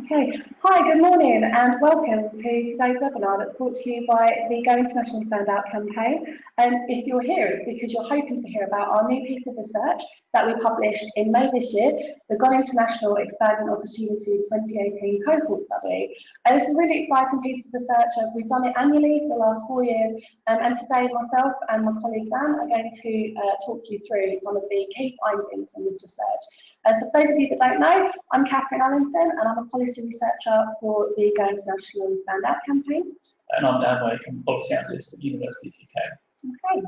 Okay, hi, good morning and welcome to today's webinar that's brought to you by the Go International Standout campaign. And if you're here, it's because you're hoping to hear about our new piece of research that we published in May this year, the Go International Expanding Opportunities 2018 Cohort Study. And this is a really exciting piece of research. We've done it annually for the last 4 years, and today myself and my colleague Dan are going to talk you through some of the key findings from this research. So for those of you that don't know, I'm Katherine Allinson and I'm a policy researcher for the Go International Standout campaign. And I'm Dan Wake, I'm policy analyst at Universities UK. Okay,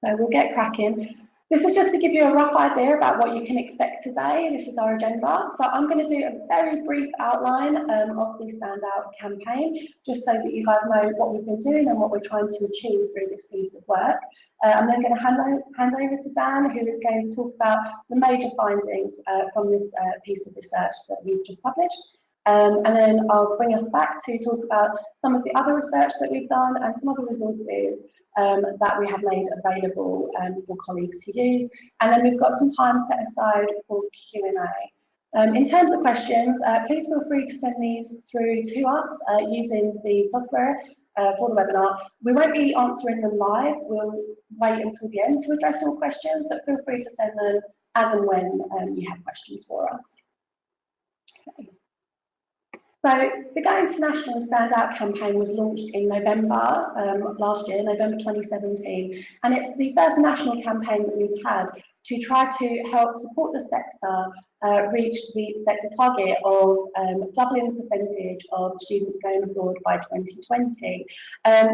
so we'll get cracking. This is just to give you a rough idea about what you can expect today. This is our agenda. So I'm going to do a very brief outline of the Standout campaign, just so that you guys know what we've been doing and what we're trying to achieve through this piece of work. I'm then going to hand over to Dan, who is going to talk about the major findings from this piece of research that we've just published. And then I'll bring us back to talk about some of the other research that we've done and some other resources that we have made available for colleagues to use. And then we've got some time set aside for Q&A. In terms of questions, please feel free to send these through to us using the software for the webinar. We won't be answering them live. We'll wait until the end to address all questions, but feel free to send them as and when you have questions for us. Okay. So the Go International Standout campaign was launched in November last year, November 2017, and it's the first national campaign that we've had to try to help support the sector reach the sector target of doubling the percentage of students going abroad by 2020.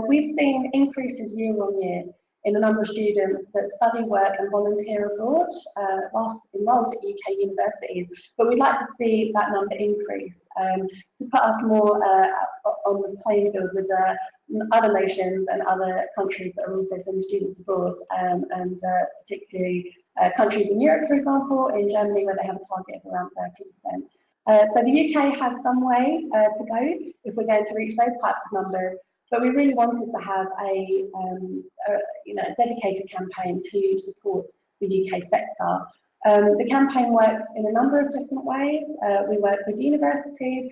We've seen increases year on year in the number of students that study, work and volunteer abroad whilst enrolled at UK universities, but we'd like to see that number increase to put us more on the playing field with other nations and other countries that are also sending students abroad, and particularly countries in Europe, for example, in Germany, where they have a target of around 30%. So the UK has some way to go if we're going to reach those types of numbers. But we really wanted to have a dedicated campaign to support the UK sector. The campaign works in a number of different ways. We work with universities,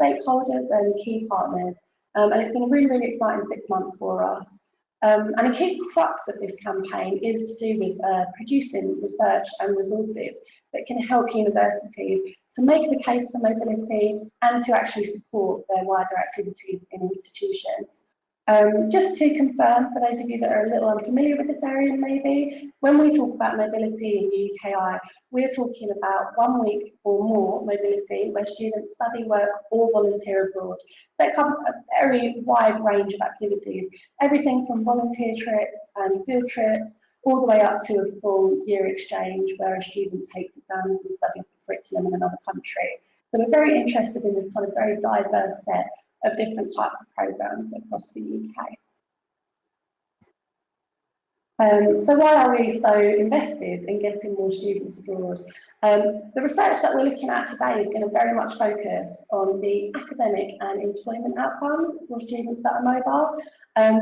stakeholders and key partners. And it's been a really, really exciting 6 months for us. And a key crux of this campaign is to do with producing research and resources that can help universities to make the case for mobility and to actually support their wider activities in institutions. Just to confirm, for those of you that are a little unfamiliar with this area maybe, when we talk about mobility in the UKI, we're talking about 1 week or more mobility where students study, work or volunteer abroad. So it covers a very wide range of activities, everything from volunteer trips and field trips, all the way up to a full year exchange where a student takes exams and studies the curriculum in another country. So we're very interested in this kind of very diverse set of different types of programmes across the UK. So why are we so invested in getting more students abroad? The research that we're looking at today is going to very much focus on the academic and employment outcomes for students that are mobile,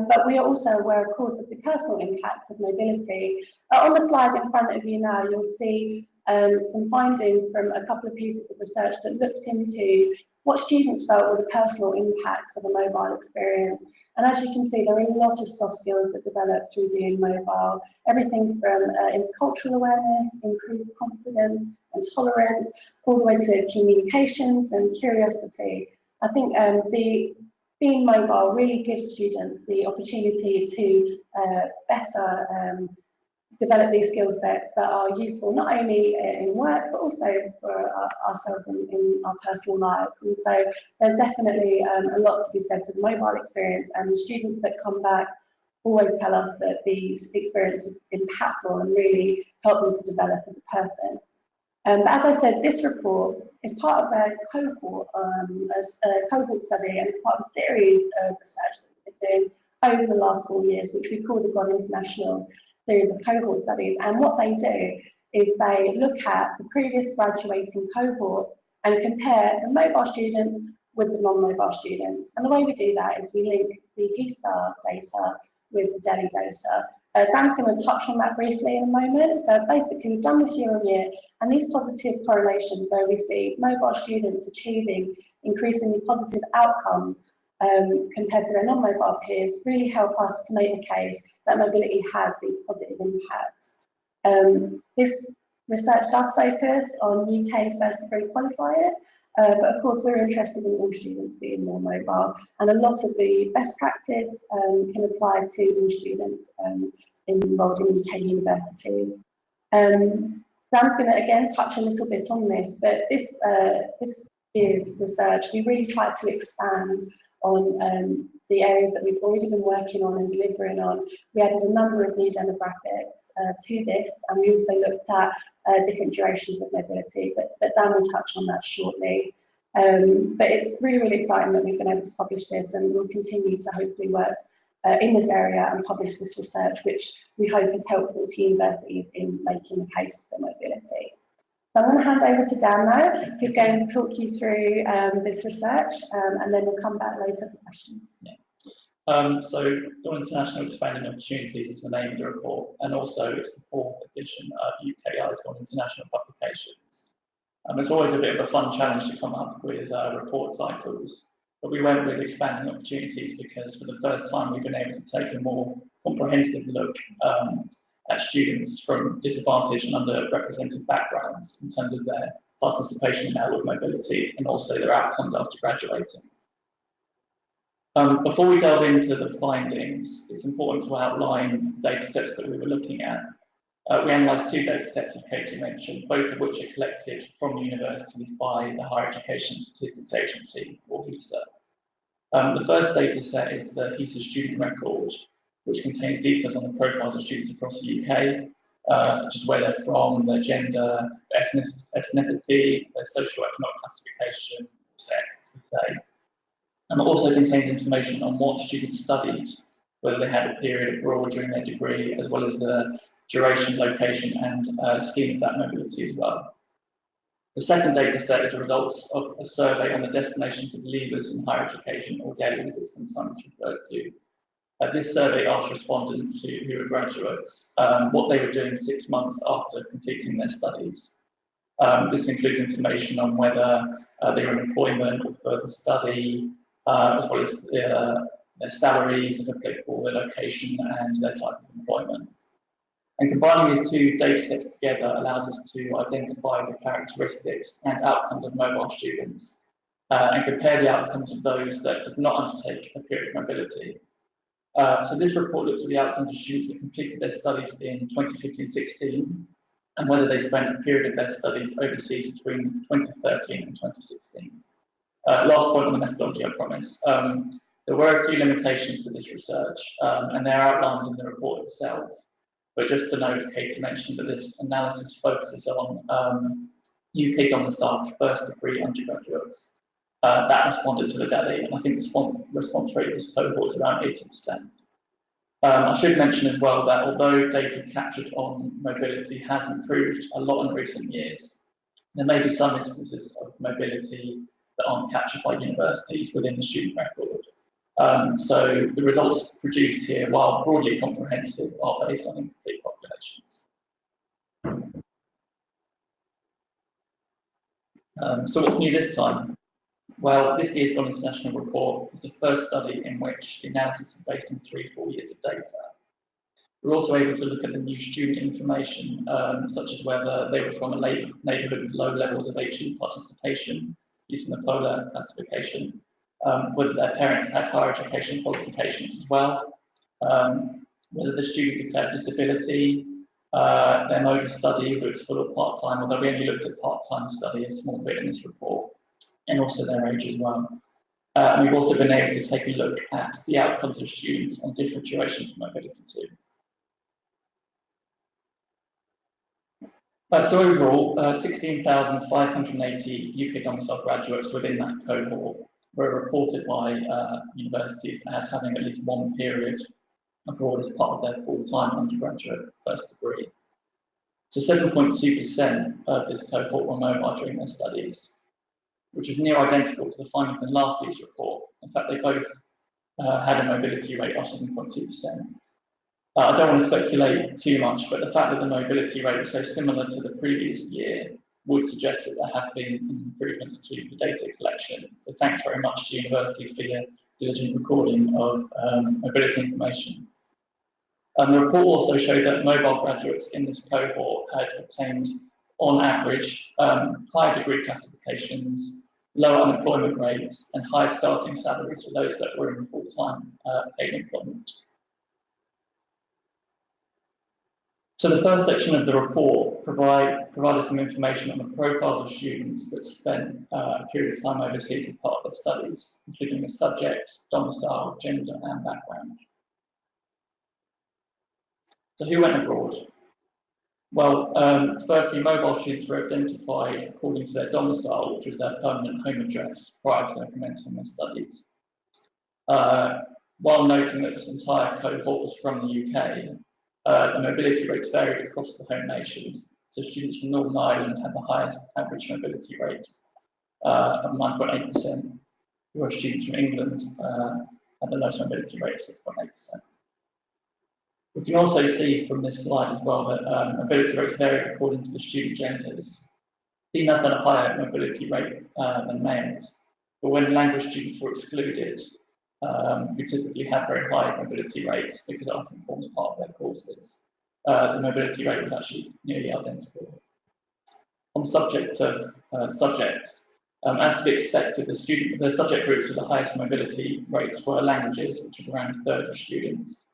but we are also aware, of course, of the personal impacts of mobility. On the slide in front of you now, you'll see some findings from a couple of pieces of research that looked into what students felt were the personal impacts of a mobile experience. And as you can see, there are a lot of soft skills that develop through being mobile. Everything from intercultural awareness, increased confidence and tolerance, all the way to communications and curiosity. I think being mobile really gives students the opportunity to better develop these skill sets that are useful not only in work but also for ourselves in our personal lives. And so there's definitely a lot to be said for the mobile experience, and the students that come back always tell us that the experience was impactful and really helped them to develop as a person. But as I said, this report is part of a cohort study, and it's part of a series of research that we've been doing over the last 4 years, which we call the Go International series of cohort studies. And what they do is they look at the previous graduating cohort and compare the mobile students with the non-mobile students. And the way we do that is we link the HESA data with the Delhi data Dan's going to touch on that briefly in a moment, but basically we've done this year on year, and these positive correlations where we see mobile students achieving increasingly positive outcomes compared to their non-mobile peers really help us to make the case that mobility has these positive impacts. This research does focus on UK first degree qualifiers, but of course we're interested in all students being more mobile, and a lot of the best practice can apply to all students enrolled in UK universities. Dan's going to again touch a little bit on this, but this year's research, we really tried to expand on the areas that we've already been working on and delivering on. We added a number of new demographics to this, and we also looked at different durations of mobility, but Dan will touch on that shortly. But it's really, really exciting that we've been able to publish this, and we'll continue to hopefully work in this area and publish this research, which we hope is helpful to universities in making the case for mobility. So I'm going to hand over to Dan now, who's going to talk you through this research, and then we'll come back later for questions. Yeah. So Dawn International Expanding Opportunities is the name of the report, and also it's the 4th edition of UKI's Dawn International Publications. It's always a bit of a fun challenge to come up with report titles, but we went with Expanding Opportunities because for the first time we've been able to take a more comprehensive look at students from disadvantaged and underrepresented backgrounds in terms of their participation in outward mobility and also their outcomes after graduating. Before we delve into the findings, it's important to outline data sets that we were looking at. We analysed 2 data sets, as Katie mentioned, both of which are collected from universities by the Higher Education Statistics Agency, or HESA. The first data set is the HESA student record, which contains details on the profiles of students across the UK, such as where they're from, their gender, their ethnicity, their socio-economic classification, sex, as we say. And it also contains information on what students studied, whether they had a period abroad during their degree, as well as the duration, location, and scheme of that mobility as well. The second data set is the results of a survey on the destinations of leavers in higher education, or DELIs, as sometimes referred to. This survey asked respondents who were graduates what they were doing 6 months after completing their studies. This includes information on whether they were in employment or further study, as well as their salaries, if applicable, their location, and their type of employment. And combining these 2 data sets together allows us to identify the characteristics and outcomes of mobile students and compare the outcomes of those that did not undertake a period of mobility. So this report looks at the outcomes of students that completed their studies in 2015-16 and whether they spent a period of their studies overseas between 2013 and 2016. Last point on the methodology, I promise. There were a few limitations to this research, and they're outlined in the report itself. But just to note, as Katie mentioned, that this analysis focuses on UK domiciled first degree undergraduates that responded to the DELI, and I think the response rate of this cohort is around 80%. I should mention as well that although data captured on mobility has improved a lot in recent years, there may be some instances of mobility that aren't captured by universities within the student record. So the results produced here, while broadly comprehensive, are based on incomplete populations. So what's new this time? Well, this year's Dawn International report is the first study in which the analysis is based on 3 full years of data. We're also able to look at the new student information, such as whether they were from a neighbourhood with low levels of HE participation, using the polar classification, whether their parents had higher education qualifications as well, whether the student declared disability, their mode of study, whether it's full or part-time, although we only looked at part-time study a small bit in this report, and also their age as well. And we've also been able to take a look at the outcomes of students on different durations of mobility too. So overall, 16,580 UK domiciled graduates within that cohort were reported by universities as having at least 1 period abroad as part of their full-time undergraduate first degree. So 7.2% of this cohort were mobile during their studies, which is near identical to the findings in last year's report. In fact, they both had a mobility rate of 7.2%. I don't want to speculate too much, but the fact that the mobility rate was so similar to the previous year would suggest that there have been improvements to the data collection. So thanks very much to universities for your diligent recording of mobility information. The report also showed that mobile graduates in this cohort had obtained, on average, higher degree classifications, lower unemployment rates, and higher starting salaries for those that were in full-time paid employment. So the first section of the report provided some information on the profiles of students that spent a period of time overseas as part of their studies, including the subject, domicile, gender, and background. So who went abroad? Well, firstly, mobile students were identified according to their domicile, which was their permanent home address prior to commencing their studies. While noting that this entire cohort was from the UK, the mobility rates varied across the home nations. So students from Northern Ireland had the highest average mobility rate of 9.8%, whereas students from England had the lowest mobility rate of 6.8%. We can also see from this slide as well that mobility rates varied according to the student genders. Females had a higher mobility rate than males, but when language students were excluded, we typically have very high mobility rates because it often forms part of their courses. The mobility rate was actually nearly identical. On the subject of subjects, as to be expected, the subject groups with the highest mobility rates were languages, which was around a third of students.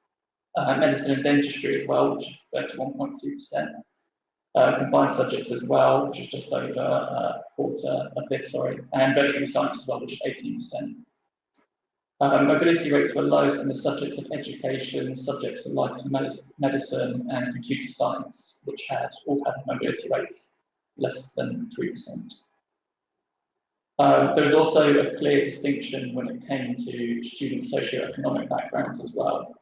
Medicine and dentistry as well, which is 31.2%. Combined subjects as well, which is just over a fifth, and veterinary science as well, which is 18%. Mobility rates were lowest in the subjects of education, subjects alike to medicine and computer science, which all had mobility rates less than 3%. There was also a clear distinction when it came to student socioeconomic backgrounds as well.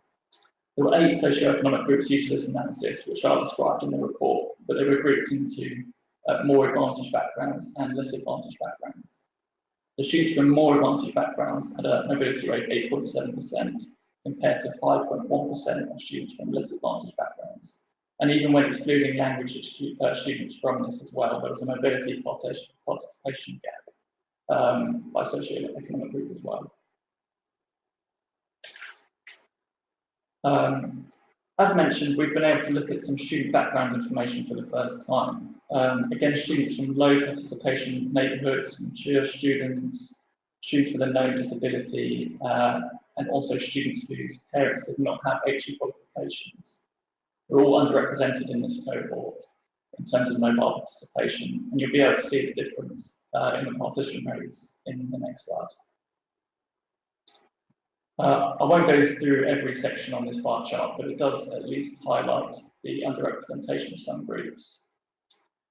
There were 8 socioeconomic groups used for this analysis, which are described in the report, but they were grouped into more advantaged backgrounds and less advantaged backgrounds. The students from more advantaged backgrounds had a mobility rate of 8.7% compared to 5.1% of students from less advantaged backgrounds. And even when excluding language students from this as well, there was a mobility participation gap by socioeconomic group as well. As mentioned, we've been able to look at some student background information for the first time. Again, students from low participation neighbourhoods, mature students, students with a known disability, and also students whose parents did not have HE qualifications. They're all underrepresented in this cohort in terms of mobile participation, and you'll be able to see the difference in the partition rates in the next slide. I won't go through every section on this bar chart, but it does at least highlight the underrepresentation of some groups.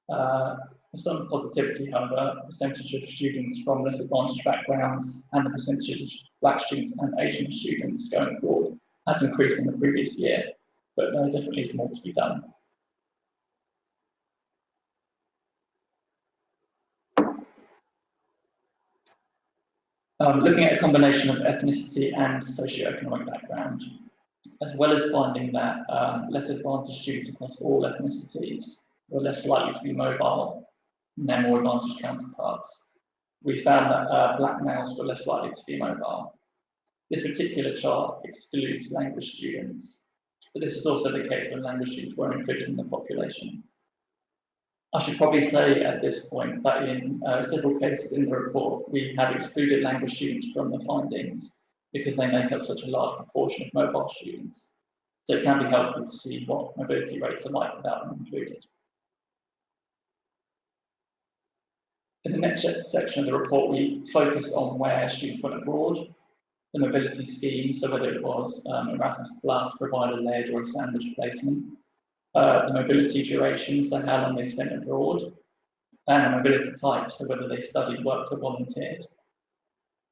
For some positivity, however, the percentage of students from less advantaged backgrounds and the percentage of Black students and Asian students going abroad has increased in the previous year, but there definitely is more to be done. Looking at a combination of ethnicity and socioeconomic background, as well as finding that less advantaged students across all ethnicities were less likely to be mobile than their more advantaged counterparts. We found that Black males were less likely to be mobile. This particular chart excludes language students, but this is also the case when language students were included in the population. I should probably say at this point that in several cases in the report, we have excluded language students from the findings because they make up such a large proportion of mobile students. So it can be helpful to see what mobility rates are like without them included. In the next section of the report, we focused on where students went abroad, the mobility scheme, so whether it was Erasmus Plus, provider-led or a sandwich placement, the mobility duration, so how long they spent abroad, and the mobility type, so whether they studied, worked or volunteered.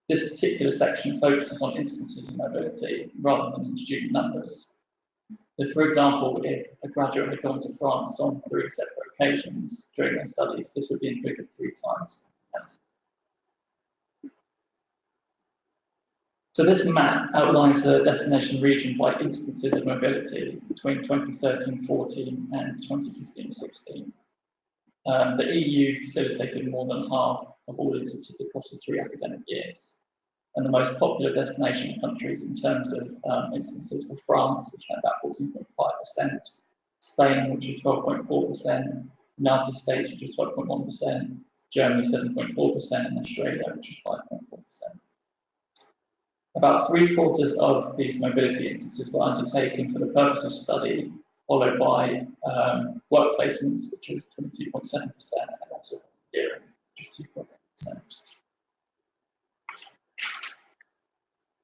This particular section focuses on instances of mobility rather than student numbers. So for example, if a graduate had gone to France on 3 separate occasions during their studies, this would be included 3 times. So this map outlines the destination region by instances of mobility between 2013-14 and 2015-16. The EU facilitated more than half of all instances across the 3 academic years. And the most popular destination countries in terms of instances were France, which had about 14.5%, Spain, which was 12.4%, United States, which was 12.1%, Germany 7.4%, and Australia, which was 5.4%. About 3/4 of these mobility instances were undertaken for the purpose of study, followed by work placements, which was 22.7%, and also volunteering, which is 2.8%.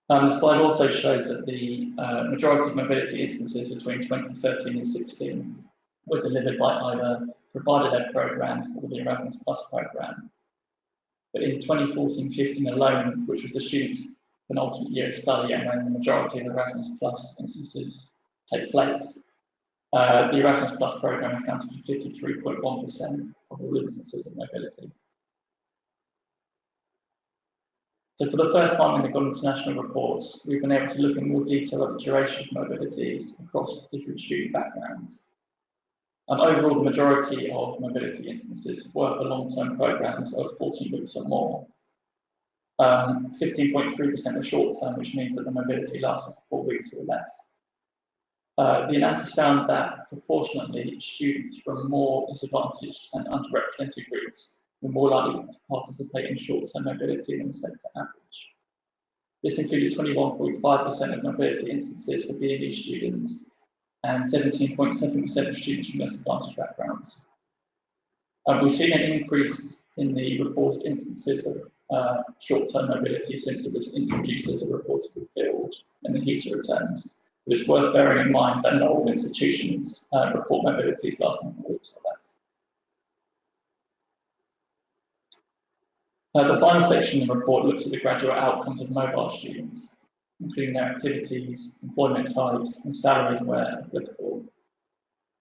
The slide also shows that the majority of mobility instances between 2013 and 16 were delivered by either provider-led programs or the Erasmus Plus program. But in 2014-15 alone, which was the students' penultimate year of study and when the majority of Erasmus Plus instances take place, the Erasmus Plus program accounted for 53.1% of all instances of mobility. So for the first time in the Gone International reports, we've been able to look in more detail at the duration of mobilities across different student backgrounds. And overall, the majority of mobility instances were for long-term programs of 14 weeks or more. 15.3% were short-term, which means that the mobility lasted for 4 weeks or less. The analysis found that proportionately, students from more disadvantaged and underrepresented groups were more likely to participate in short-term mobility than the sector average. This included 21.5% of mobility instances for B&E students and 17.7% of students from disadvantaged backgrounds. We've seen an increase in the reported instances of short-term mobility since it was introduced as a reportable field in the HESA returns. But it's worth bearing in mind that not all institutions report mobilities lasting 4 weeks or less. The final section of the report looks at the graduate outcomes of mobile students, including their activities, employment types, and salaries where applicable.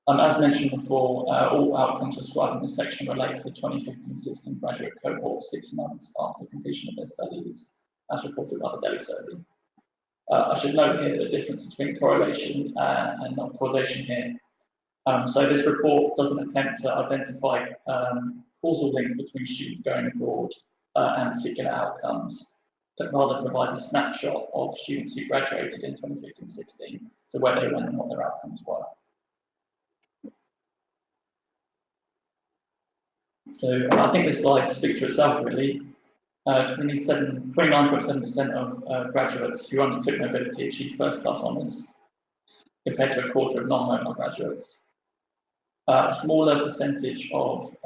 As mentioned before, all outcomes described in this section relate to the 2015-16 graduate cohort 6 months after completion of their studies, as reported by the Delhi survey. I should note here the difference between correlation and non-causation here. So this report doesn't attempt to identify causal links between students going abroad and particular outcomes, but rather provides a snapshot of students who graduated in 2015-16, so where they went and what their outcomes were. So I think this slide speaks for itself, really. 29.7% of graduates who undertook mobility achieved first-class honours, compared to a quarter of non-mobile graduates. A smaller percentage of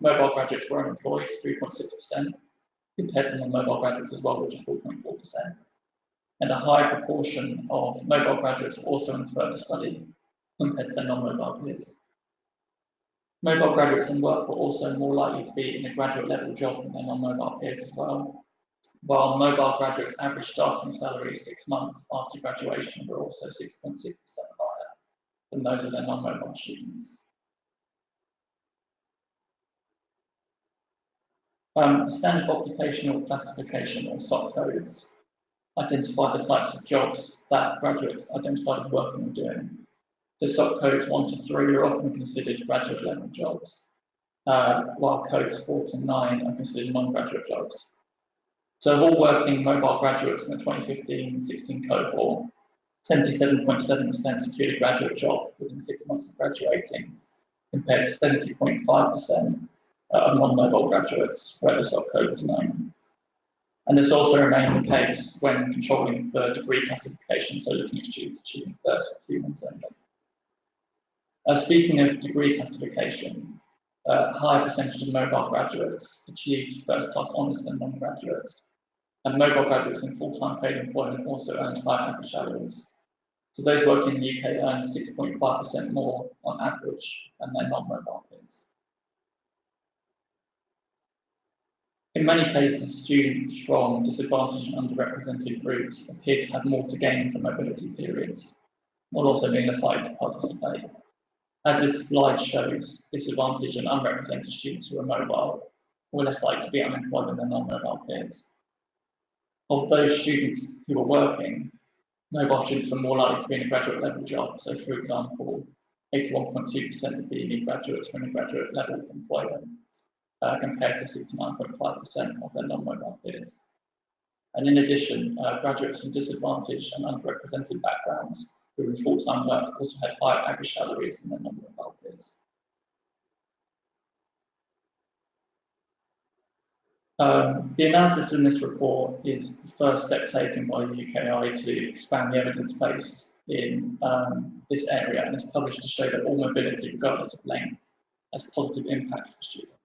mobile graduates were unemployed, 3.6%, compared to non-mobile graduates as well, which is 4.4%. And a higher proportion of mobile graduates also in further study, compared to their non-mobile peers. Mobile graduates in work were also more likely to be in a graduate level job than their non-mobile peers as well, while mobile graduates' average starting salary 6 months after graduation were also 6.6% higher than those of their non-mobile students. Standard occupational classification, or SOC codes, identify the types of jobs that graduates identified as working or doing. The SOC codes 1 to 3 are often considered graduate level jobs, while codes 4 to 9 are considered non-graduate jobs. So of all working mobile graduates in the 2015-16 cohort, 77.7% secured a graduate job within 6 months of graduating, compared to 70.5% of non-mobile graduates where the SOC code was 9. And this also remained the case when controlling for degree classification, so looking at students achieving first 2 months only. Speaking of degree classification, a higher percentage of mobile graduates achieved first-class honours than non-graduates, and mobile graduates in full-time paid employment also earned higher average salaries. So those working in the UK earned 6.5% more on average than their non-mobile peers. In many cases, students from disadvantaged and underrepresented groups appear to have more to gain from mobility periods, while also being less likely to participate. As this slide shows, disadvantaged and unrepresented students who are mobile were less likely to be unemployed than their non-mobile peers. of those students who were working, mobile students were more likely to be in a graduate level job. So, for example, 81.2% of BME graduates were in a graduate level employment, compared to 69.5% of their non-mobile peers. And in addition, graduates from disadvantaged and underrepresented backgrounds who were in full-time work also had higher average salaries than their non-mobile peers. The analysis in this report is the first step taken by the UKI to expand the evidence base in this area, and it's published to show that all mobility, regardless of length, has positive impacts for students.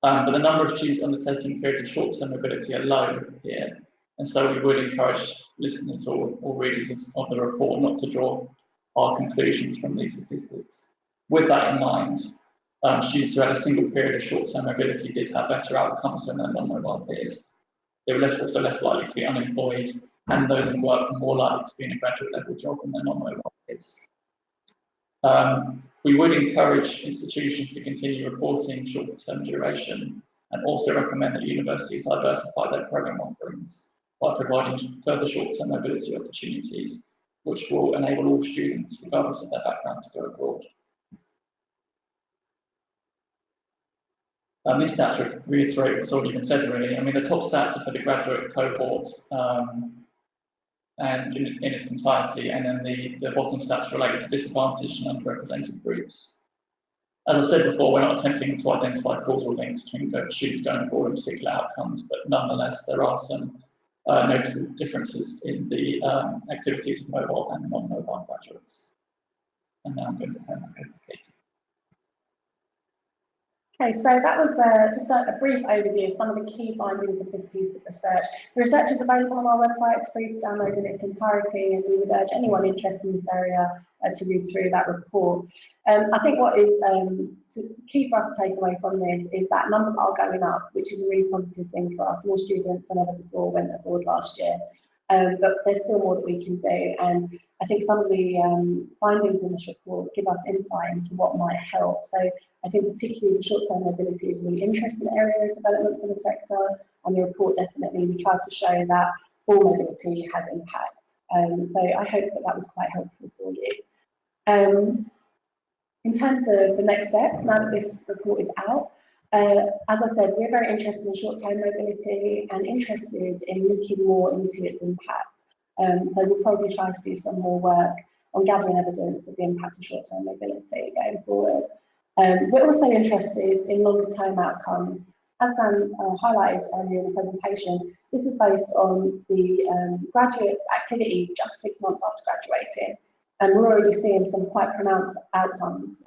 But the number of students undertaking periods of short-term mobility are low here, and so we would encourage listeners or readers of the report not to draw our conclusions from these statistics. With that in mind, students who had a single period of short-term mobility did have better outcomes than their non-mobile peers. They were also less likely to be unemployed, and those in work were more likely to be in a graduate level job than their non-mobile peers. We would encourage institutions to continue reporting short-term duration, and also recommend that universities diversify their programme offerings by providing further short-term mobility opportunities, which will enable all students, regardless of their background, to go abroad. These stats reiterate what's already been said, really. I mean, the top stats are for the graduate cohort and in its entirety, and then the bottom stats relate to disadvantaged and underrepresented groups. As I've said before, we're not attempting to identify causal links between students going abroad and particular outcomes, but nonetheless, there are some notable differences in the activities of mobile and non-mobile graduates. And now I'm going to hand over to Katie. Okay, so that was just a brief overview of some of the key findings of this piece of research. The research is available on our website. It's free to download in its entirety, and we would urge anyone interested in this area to read through that report. I think what is key for us to take away from this is that numbers are going up, which is a really positive thing for us. More students than ever before went abroad last year, but there's still more that we can do. And I think some of the findings in this report give us insight into what might help. So I think particularly the short-term mobility is a really interesting area of development for the sector, and the report definitely we tried to show that all mobility has impact. So I hope that that was quite helpful for you. In terms of the next steps, now that this report is out, as I said, we're very interested in short-term mobility and interested in looking more into its impact. So we'll probably try to do some more work on gathering evidence of the impact of short-term mobility going forward. We're also interested in longer-term outcomes. As Dan highlighted earlier in the presentation, this is based on the graduates' activities just 6 months after graduating. And we're already seeing some quite pronounced outcomes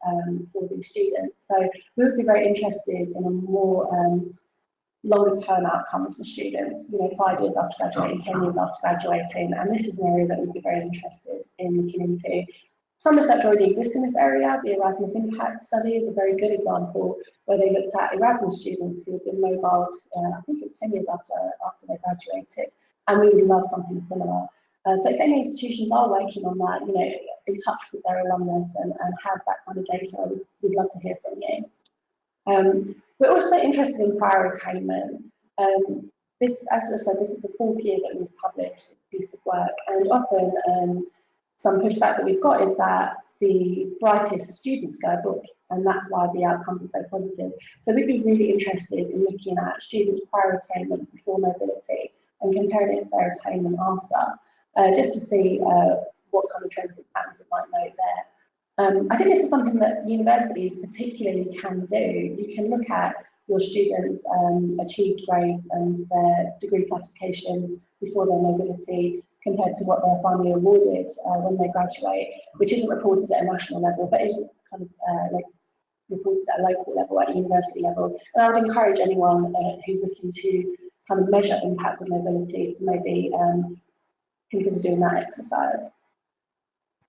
for these students. So we would be very interested in a more longer-term outcomes for students, 5 years after graduating, 10 years after graduating. And this is an area that we'd be very interested in looking into. Some research already exists in this area. The Erasmus Impact Study is a very good example where they looked at Erasmus students who have been mobiled, I think it was 10 years after they graduated, and we would love something similar. So if any institutions are working on that, in touch with their alumnus and have that kind of data, we'd love to hear from you. We're also interested in prior attainment. This, as I said, this is the 4th year that we've published a piece of work, and often some pushback that we've got is that the brightest students go abroad, and that's why the outcomes are so positive. So we'd be really interested in looking at students' prior attainment before mobility and comparing it to their attainment after, just to see what kind of trends and patterns we might note there. I think this is something that universities particularly can do. You can look at your students' achieved grades and their degree classifications before their mobility compared to what they're finally awarded when they graduate, which isn't reported at a national level, but is kind of reported at a local level, at a university level. And I would encourage anyone who's looking to kind of measure impact of mobility to maybe consider doing that exercise.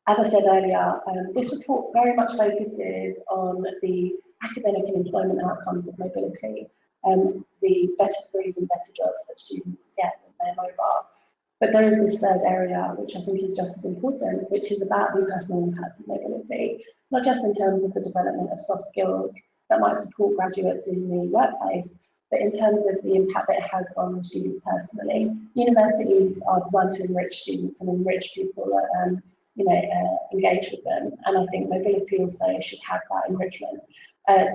As I said earlier, this report very much focuses on the academic and employment outcomes of mobility, the better degrees and better jobs that students get when they're mobile. But there is this third area, which I think is just as important, which is about the personal impact of mobility, not just in terms of the development of soft skills that might support graduates in the workplace, but in terms of the impact that it has on students personally. Universities are designed to enrich students and enrich people that engage with them, and I think mobility also should have that enrichment.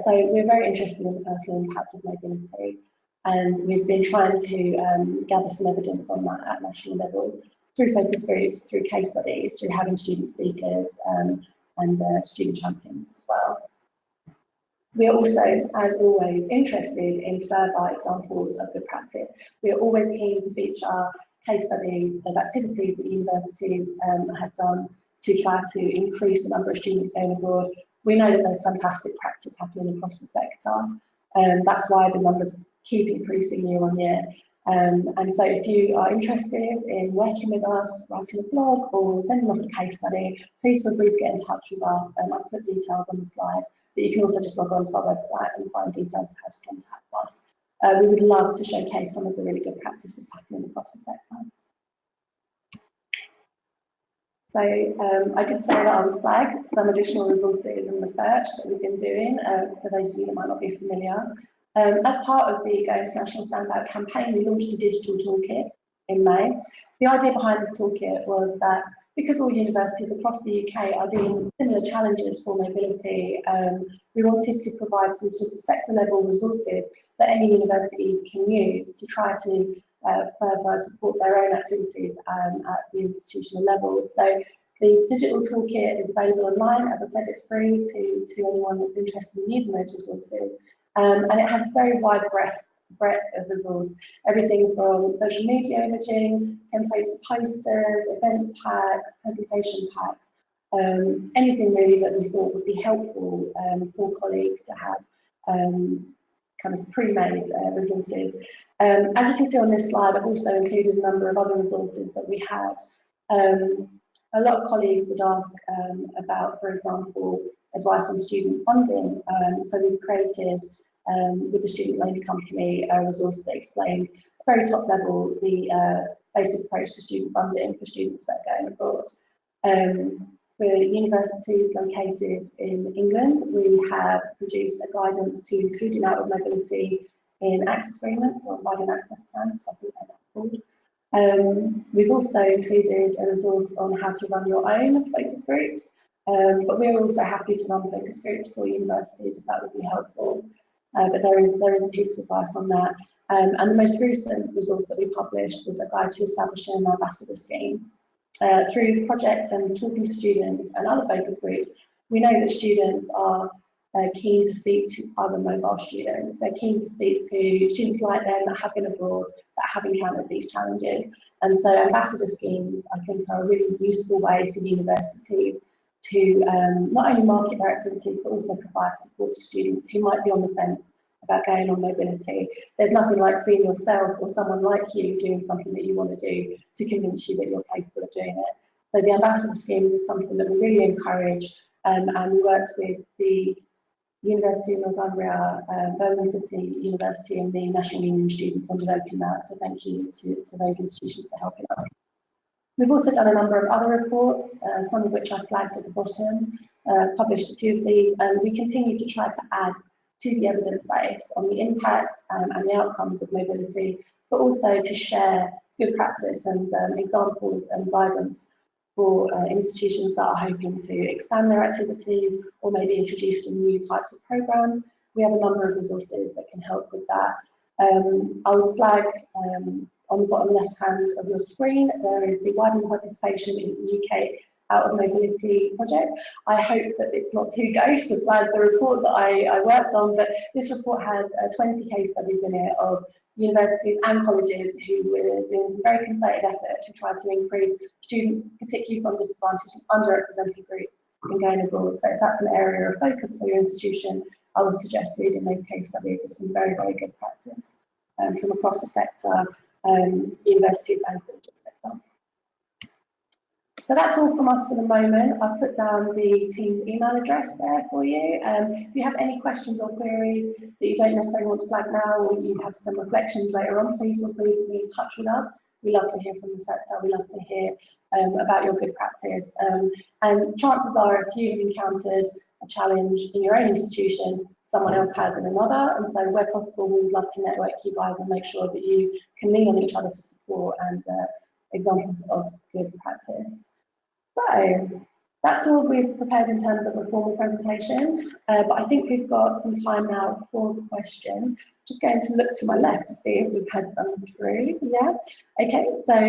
So we're very interested in the personal impact of mobility, and we've been trying to gather some evidence on that at national level through focus groups, through case studies, through having student speakers and student champions as well. We are also, as always, interested in further examples of good practice. We are always keen to feature case studies of activities that universities have done to try to increase the number of students going abroad. We know that there's fantastic practice happening across the sector, and that's why the numbers keep increasing year on year. And so if you are interested in working with us, writing a blog or sending us a case study, please feel free to get in touch with us. I'll put details on the slide, but you can also just log on to our website and find details of how to contact us. We would love to showcase some of the really good practices happening across the sector. So I did say that I would flag some additional resources and research that we've been doing, for those of you that might not be familiar. As part of the Going International Standout campaign, we launched a digital toolkit in May. The idea behind this toolkit was that because all universities across the UK are dealing with similar challenges for mobility, we wanted to provide some sort of sector level resources that any university can use to try to further support their own activities at the institutional level. So the digital toolkit is available online. As I said, it's free to anyone that's interested in using those resources. And it has very wide breadth of resource, everything from social media imaging, templates for posters, events packs, presentation packs, anything really that we thought would be helpful for colleagues to have kind of pre-made resources. As you can see on this slide, I've also included a number of other resources that we had. A lot of colleagues would ask about, for example, advice on student funding. So we've created with the Student Loans Company a resource that explains at very top level the basic approach to student funding for students that are going abroad. For universities located in England, we have produced a guidance to including outward mobility in access agreements or providing access plans, something like that called. We've also included a resource on how to run your own focus groups, but we're also happy to run focus groups for universities if that would be helpful. But there is a piece of advice on that. And the most recent resource that we published was a guide to establishing an ambassador scheme. Through projects and talking to students and other focus groups, we know that students are keen to speak to other mobile students. They're keen to speak to students like them that have been abroad, that have encountered these challenges. And so ambassador schemes, I think, are a really useful way for universities to not only market their activities, but also provide support to students who might be on the fence about going on mobility. There's nothing like seeing yourself or someone like you doing something that you want to do to convince you that you're capable of doing it. So the ambassador schemes is something that we really encourage, and we worked with the University of Northumbria, Birmingham City University and the National Union of Students on developing that. So thank you to those institutions for helping us. We've also done a number of other reports, some of which I flagged at the bottom, published a few of these, and we continue to try to add to the evidence base on the impact and the outcomes of mobility, but also to share good practice and examples and guidance for institutions that are hoping to expand their activities or maybe introduce some new types of programs. We have a number of resources that can help with that. I would flag on the bottom left hand of your screen, there is the widening participation in the UK out of mobility project. I hope that it's not too gauche to flag the report that I worked on, but this report has 20 case studies in it of universities and colleges who were doing some very concerted effort to try to increase students, particularly from disadvantaged and underrepresented groups, in going abroad. So if that's an area of focus for your institution, I would suggest reading those case studies of some very, very good practice from across the sector, universities and colleges sector. So that's all from us for the moment. I've put down the team's email address there for you. If you have any questions or queries that you don't necessarily want to flag now, or you have some reflections later on, please feel free to be in touch with us. We love to hear from the sector. We love to hear about your good practice. And chances are, if you have encountered a challenge in your own institution, someone else has in another, and so where possible, we would love to network you guys and make sure that you can lean on each other for support and examples of good practice. So that's all we've prepared in terms of a formal presentation, but I think we've got some time now for questions. Just going to look to my left to see if we've had some through. Yeah. Okay. So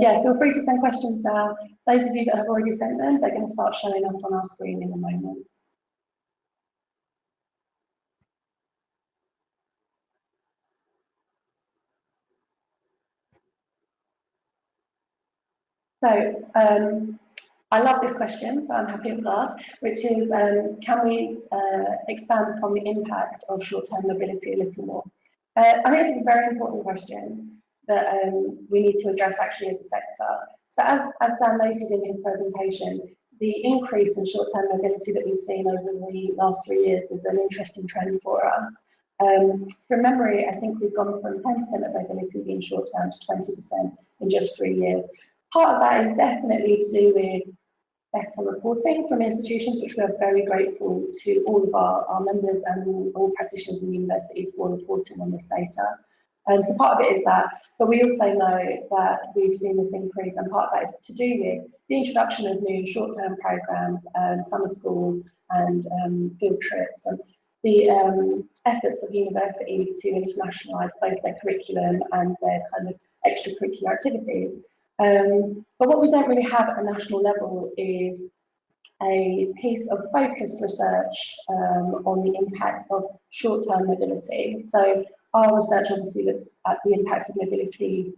yeah, feel free to send questions now. Those of you that have already sent them, they're going to start showing up on our screen in a moment. So I love this question, so I'm happy it was asked, which is, can we expand upon the impact of short-term mobility a little more? I think this is a very important question that we need to address actually as a sector. So as Dan noted in his presentation, the increase in short-term mobility that we've seen over the last 3 years is an interesting trend for us. From memory, I think we've gone from 10% of mobility being short-term to 20% in just 3 years. Part of that is definitely to do with better reporting from institutions, which we are very grateful to all of our members and all practitioners in universities for reporting on this data. So part of it is that, but we also know that we've seen this increase, and part of that is to do with the introduction of new short-term programs, summer schools, and field trips, and the efforts of universities to internationalise both their curriculum and their kind of extracurricular activities. But what we don't really have at a national level is a piece of focused research on the impact of short-term mobility. So our research obviously looks at the impacts of mobility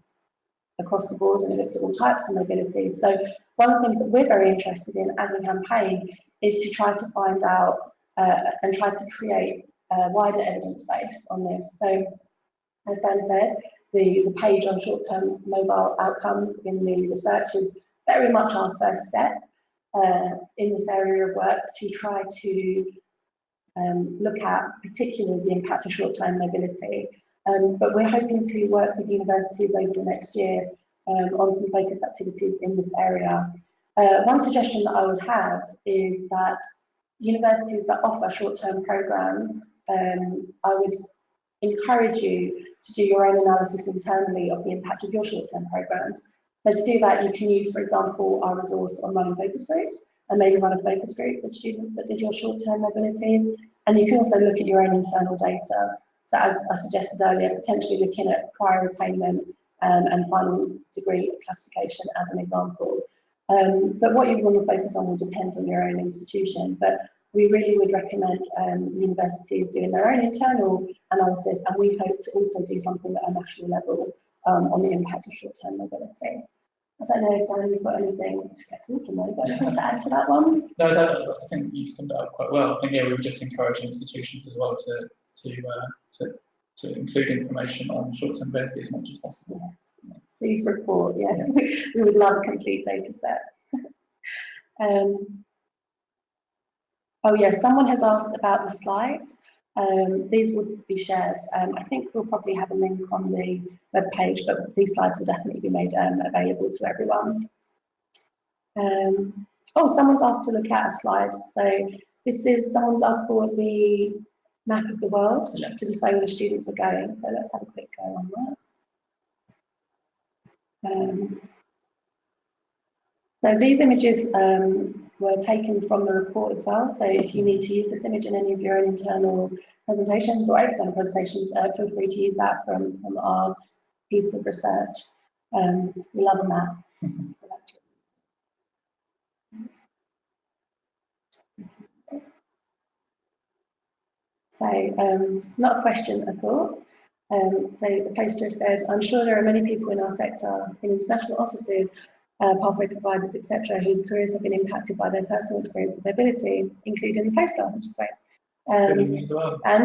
across the board, and it looks at all types of mobility. So one of the things that we're very interested in as a campaign is to try to find out and try to create a wider evidence base on this. So as Dan said, the page on short-term mobile outcomes in the research is very much our first step in this area of work to try to look at particularly the impact of short-term mobility. But we're hoping to work with universities over the next year on some focused activities in this area. One suggestion that I would have is that universities that offer short-term programs, I would encourage you to do your own analysis internally of the impact of your short-term programs. So to do that, you can use, for example, our resource on running focus groups, and maybe run a focus group with students that did your short-term mobilities. And you can also look at your own internal data. So as I suggested earlier, potentially looking at prior attainment and final degree classification as an example. But what you want to focus on will depend on your own institution. But we really would recommend universities doing their own internal analysis, and we hope to also do something at a national level on the impact of short-term mobility. I don't know if Dan, you've got anything, just get talking though, don't you want to add to that one? No, I think you summed it up quite well. I think yeah, we would just encourage institutions as well to include information on short-term mobility as much as possible. Yes. Please report, yes. Yeah. We would love a complete data set. Oh yes, someone has asked about the slides. These would be shared. I think we'll probably have a link on the web page, but these slides will definitely be made available to everyone. Oh, someone's asked to look at a slide. So this is, someone's asked for the map of the world to display where the students are going. So let's have a quick go on that. So these images were taken from the report as well. So if you need to use this image in any of your own internal presentations or external presentations, feel free to use that from our piece of research. We love a map. So not a question, a thought. So the poster said, I'm sure there are many people in our sector, in international offices, pathway providers, etc., whose careers have been impacted by their personal experience of mobility, including the poster, which is great. And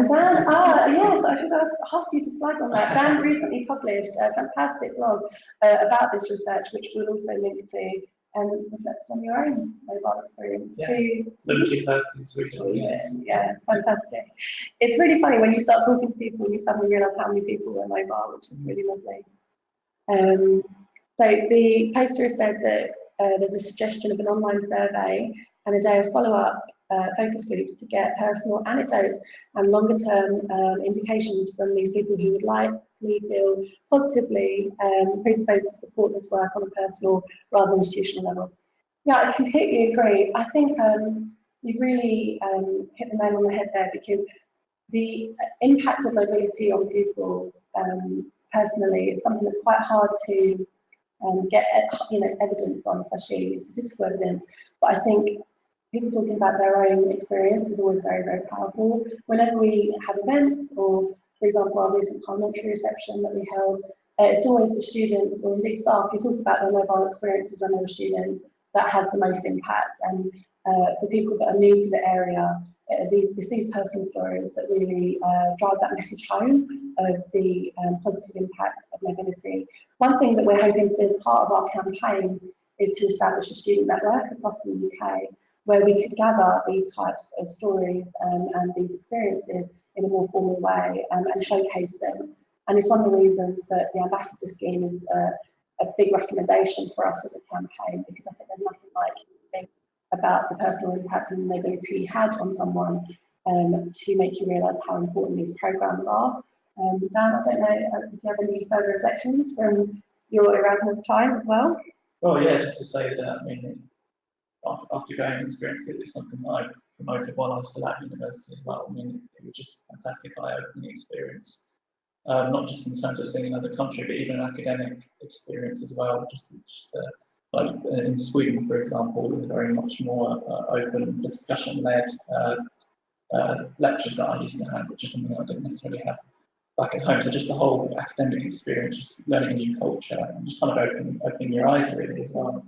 Dan, yes, I should have asked you to flag on that. Dan recently published a fantastic blog about this research, which we'll also link to, and reflect on your own mobile experience too. Yeah, it's fantastic. It's really funny when you start talking to people, you suddenly realise how many people are mobile, which is really lovely. So the poster said that there's a suggestion of an online survey and a day of follow-up focus groups to get personal anecdotes and longer term indications from these people who would likely feel positively predisposed to support this work on a personal rather than institutional level. Yeah, I completely agree. I think you've really hit the nail on the head there, because the impact of mobility on people personally is something that's quite hard to get evidence on, especially statistical evidence. But I think people talking about their own experience is always very, very powerful. Whenever we have events, or for example, our recent parliamentary reception that we held, it's always the students, or indeed staff, who talk about their mobile experiences when they were students that have the most impact. And for people that are new to the area, it's these personal stories that really drive that message home of the positive impacts of mobility. One thing that we're hoping to do as part of our campaign is to establish a student network across the UK, where we could gather these types of stories and these experiences in a more formal way and showcase them. And it's one of the reasons that the ambassador scheme is a big recommendation for us as a campaign, because I think there's nothing like think about the personal impact and mobility had on someone to make you realise how important these programmes are. Dan, I don't know if you have any further reflections from your Erasmus time as well? Well, yeah, just to say that, I mean, after going and experiencing it, it's something that I promoted while I was still at university as well. I mean, it was just a fantastic eye-opening experience, not just in terms of seeing another country, but even an academic experience as well. Like in Sweden, for example, it was very much more open, discussion-led lectures that I used to have, which is something that I didn't necessarily have back at home. So just the whole academic experience, just learning a new culture, and just kind of opening your eyes really as well.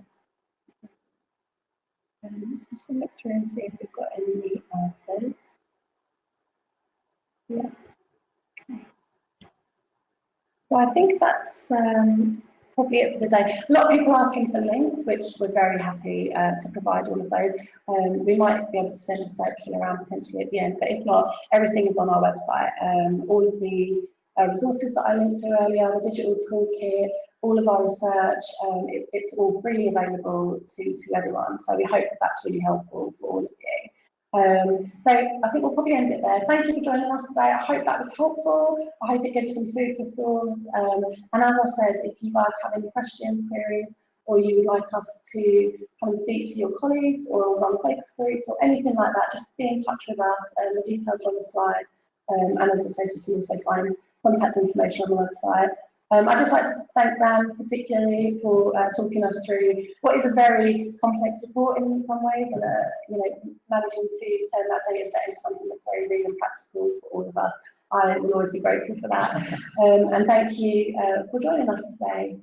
Just going to look through and see if we've got any of those. Yeah. Okay. So I think that's probably it for the day. A lot of people are asking for links, which we're very happy to provide all of those. We might be able to send a circular around potentially at the end, but if not, everything is on our website. All of the resources that I linked to earlier, the digital toolkit, all of our research, it's all freely available to everyone. So we hope that that's really helpful for all of you. So I think we'll probably end it there. Thank you for joining us today. I hope that was helpful. I hope it gave you some food for thought. And as I said, if you guys have any questions, queries, or you would like us to come and speak to your colleagues or run focus groups or anything like that, just be in touch with us. The details are on the slide. And as I said, you can also find contact information on the website. I'd just like to thank Dan particularly for talking us through what is a very complex report in some ways, and managing to turn that data set into something that's very real and practical for all of us. I will always be grateful for that. And thank you for joining us today.